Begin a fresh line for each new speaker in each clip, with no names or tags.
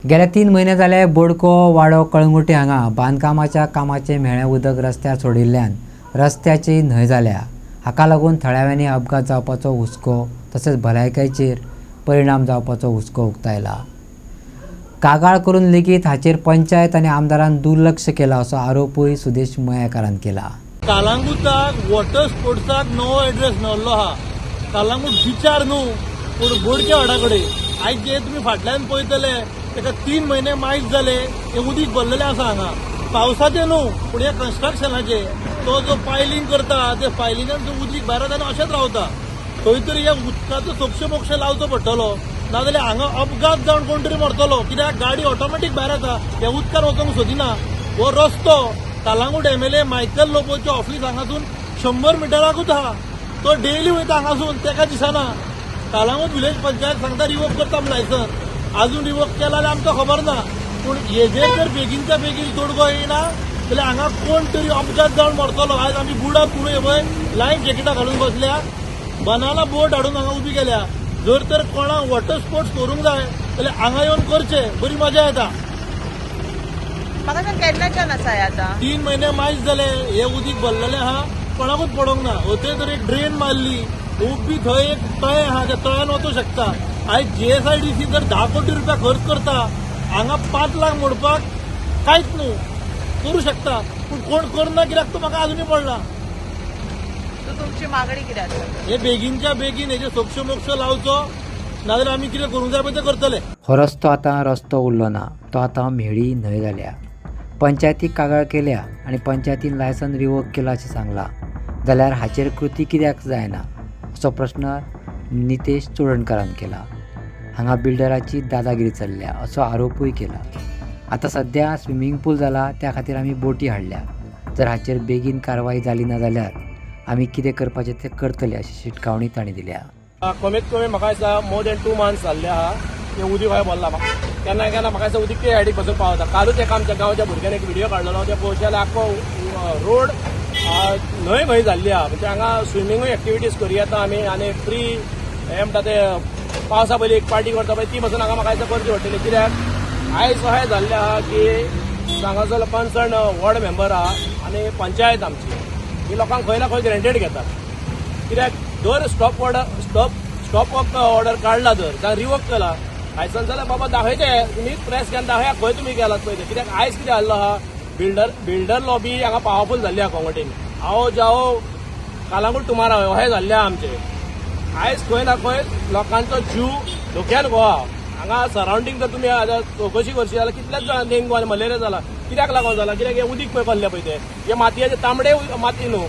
गेल्या 3 महिने जाले बोडको वाडो कळंगुटी हांगा बांदकामाच्या कामाचे म्हेळे उदक रस्त्यार सोडिल्ल्यान रस्त्याची न्हंय जाल्या। हाका लागून थळाव्यांनी अपघात जावपाचो हुस्को तसेच भलायकेचेर परिणाम जावपाचो हुस्को उक्तायला। कागाळ करून लेगीत हाचेर पंचायत आनी आमदारान दुर्लक्ष केला असो आरोपूय सुदेश मयेकारान केला।
कळंगुटाक वॉटर स्पोर्ट्साक नवो एड्रेस मेळ्ळो आहा। कळंगूट बिचार न्हू पूण बोडके वाडा कडेन आयज जे तुमी फाटल्यान पळयतले तेका 3 महिने मायज जाले हे उदीक भरलेले आसा हांगा। पावसाचे न्हू पूण हे कन्स्ट्रक्शनाचे तो जो पायलिंग करता ते पायलिंगान जो उदीक भायर येता अशेंच रावता। खंय तरी ह्या उदकाचो सोक्षे मोक्ष लावचो पडटलो नाजाल्यार हांगा अपघात जावन कोण तरी मरतलो, कित्याक गाडी ऑटोमॅटीक भायर येता ह्या उदकान वचोंक सोदिना। हो रस्तो कळंगूट MLA मायकल लोबोच्या ऑफिस हांगासून 100 मिटराकूच आहा। तो डेली वयता हांगासून, तेका दिसना। कळंगूट विलेज पंचायत सांगता रिवोक करता लायसन, अजून रिवोक केला जाल्यार आमकां खबर ना। पूण हेजेर जर बेगीनच्या बेगीन तोडगो येना जाल्यार हांगा कोण तरी अपघात जावन मरतलो। आयज आमी बुडाक पुरो पळय लायफ जॅकेटां घालून बसल्या, बनाना बोट हाडून हांगा उबी केल्या। जर तर कोणाक वॉटर स्पोर्ट्स करूंक जाय जाल्यार हांगा येवन करचे, बरी मजा येता।
म्हाका केन्नाच्यान आसा आतां
3 महिने मायज जाले हे उदीक भरलेले आहा, कोणाकूच पडोंक ना। होते तर एक ड्रेन मारली, उबी थंय एक तळें आहा, त्या तळ्यान वचूंक शकता। आयज GSIDC जर 10 कोटी रुपया खर्च करता हांगा 5 लाख मोडपाक कांयच न्हू, करू शकता पूण कोण करना कित्याक तो म्हाका अजूनय पडला।
तुमची मागणी कितें आसा?
हे बेगीनच्या बेगीन हेजे सोक्ष मोक्ष लावचो, नाजाल्यार आमी कितें करूंक जाय पळय ते करतले।
हो रस्तो आतां रस्तो उरलो ना, तो आतां म्हेळी न्हंय जाल्या। पंचायतीक कागाळ केल्या आनी पंचायतीन लायसन रिवोक केला अशें सांगलां, जाल्यार हाचेर कृती कित्याक जायना असो प्रश्न नितेश चोडणकारान केला। हांगा बिल्डराची दादागिरी चल्ल्या असो आरोपूय केला। आतां सध्या स्विमींग पूल जाला, त्या खातीर आमी बोटी हाडल्या। जर हाचेर बेगीन कारवाई जाली ना जाल्यार आमी कितें करपाचें तें करतले अशी शिटकावणी तांणी दिल्या।
कमीत कमी म्हाका दिसता मोर दॅन 2 मंथ्स जाल्ले आहा ते उदीक भायर भरला। केन्ना केन्ना म्हाका दिसता उदीक ते सायडीक बसून पावता। कालूच एका आमच्या गांवच्या भुरग्यान एक व्हिडिओ काडलेलो, ते पळोवचे जाल्यार आख्खो रोड न्हंय भंय जाल्ली आहा। म्हणजे हांगा स्विमींगूय एक्टिविटीज करूं येता आमी आनी फ्री हे म्हणटा ते पावसा पयलीं एक पार्टी करता पळय ती बसून हांगा म्हाका दिसता करची पडटली। कित्याक आयज अशें जाल्लें आहा की सांगाचो कन्सर्न वॉर्ड मेंबर आहा आनी पंचायत आमची ही लोकांक खंय ना खंय ग्रँटेड घेतात। कित्याक जर स्टॉप वर्क ऑर्डर काडला जर जावं रिवोक केला लायसन जाल्यार बाबा दाखयचे, तुमी प्रेस केन्ना दाखया खंय तुमी केलात पळय। कित्याक आयज कितें जाल्लो आहा, बिल्डर लॉबी हांगा पावरफूल जाल्ली आहा कोंगटेन। आओ जाओ कळंगूट टुमारो अशें जाल्लें आहा आमचें। आयज खंय ना खंय लोकांचो जीव धोक्यान गो आहा। हांगा सरावंडींग जर तुमी चवकशी करशी जाल्यार कितलेच जाण डेंगू आनी मलेरिया जाला। कित्याक लागून जाला? कित्याक हे उदीक पळय पडले पळय हे मातयेचे तांबडे माती न्हू,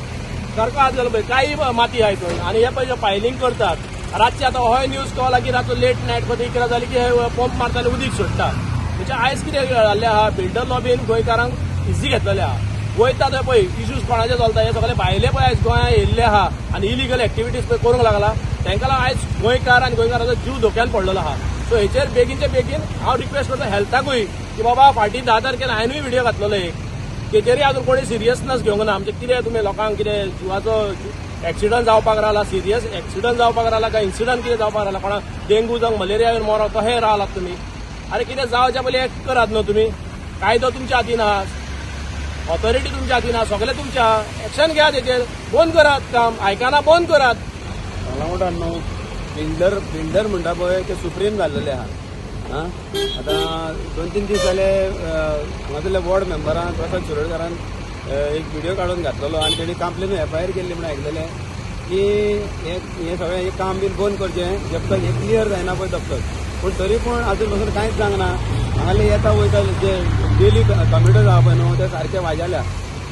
सारको आत जालो पळय काही माती आहा हितून। आनी हे पळय पायलिंग करतात रातचे, आतां हो न्यूज कळला की रातचो लेट नायट खंय इकरा जाली की पंप मारता आनी उदीक सोडटा। म्हणजे आयज कितें जाल्लें आहा, बिल्डर लॉबीन गोंयकारांक इझी घेतलेले आहा। वयता थंय पळय इश्यूज कोणाचे चलता, हे सगळे भायले पळय आयज गोंयांत येयल्ले आहा आनी इलिगल एक्टिविटीज पळय करूंक लागला। तांकां लागून आयज गोंयकार आनी गोंयकारांचो जीव धोक्यान पडलेलो आहा। सो हेचेर बेगीनचे बेगीन हांव रिक्वेस्ट करता हेल्थाकूय की बाबा फाटीं 10 तारखेर हांवेंय व्हिडिओ घातलेलो एक, तेचेरय आजून कोणी सिरियसनेस घेवंक ना। म्हणजे कितें तुमी लोकांक कितें जिवाचो एक्सिडंट जावपाक रावला, सिरियस एक्सिडंट जावपाक रावला काय इन्सिडंट कितें जावपाक रावला, कोणाक डेंगू जावं मलेरिया येवन मरो तशें रावलात तुमी। आरे कितें जावच्या पयलीं एक करात न्हू तुमी। कायदो तुमच्या हातीन आहा, ऑथॉरिटी तुमच्या हातीन आहा, सगळें तुमच्या आहा। एक्शन घेयात, हेचेर बंद करात काम, आयकाना बंद करात।
कळंगूटान न्हू बिल्डर म्हणटा पळय ते सुप्रीम जाल्लेले आहा। आतां 2-3 दीस जाले हांगासरल्या वॉर्ड मेंबरान प्रसाद शिरोडकारान एक व्हिडिओ काडून घातलेलो आनी तेणी कंप्लेन FIR केल्ली म्हणून आयकलेलें की हे सगळें हे काम बीन बंद करचें जब तक हे क्लियर जायना पळय तब तक। पूण तरी पूण आजून पासून कांयच जावंक ना। हांगासरले येता वयता जे डेली कम्युटर्स आहा पळय न्हू ते सारके वाजाल्या।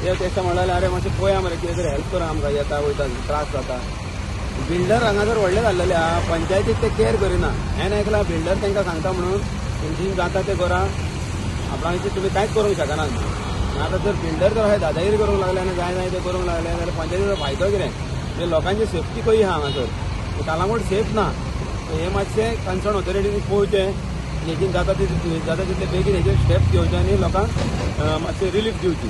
ते तेशें म्हणलें अरे मातशें पळया मरे कितें तरी हेल्प करा आमकां, येता वयता त्रास जाता। बिल्डर हांगासर व्हडले जाल्लेले आहा, पंचायतीक ते केअर करिना। हांवें आयकलां बिल्डर तांकां सांगता म्हणून तुमची जाता ते करा, आपणाची तुमी कांयच करूंक शकनात। आतां जर बिल्डर जर अशें दादागिरी करूंक लागले आनी जाय ते करूंक लागले जाल्यार पंचायतीचो फायदो कितें? म्हणजे लोकांची सेफ्टी खंय आहा हांगासर, कळंगूट सेफ ना। हे मातशें कन्सर्न ऑथॉरिटीनी पळोवचें, हेची जाता तितले बेगीन हेचेर स्टेप घेवचे आनी लोकांक मातशें रिलीफ दिवची।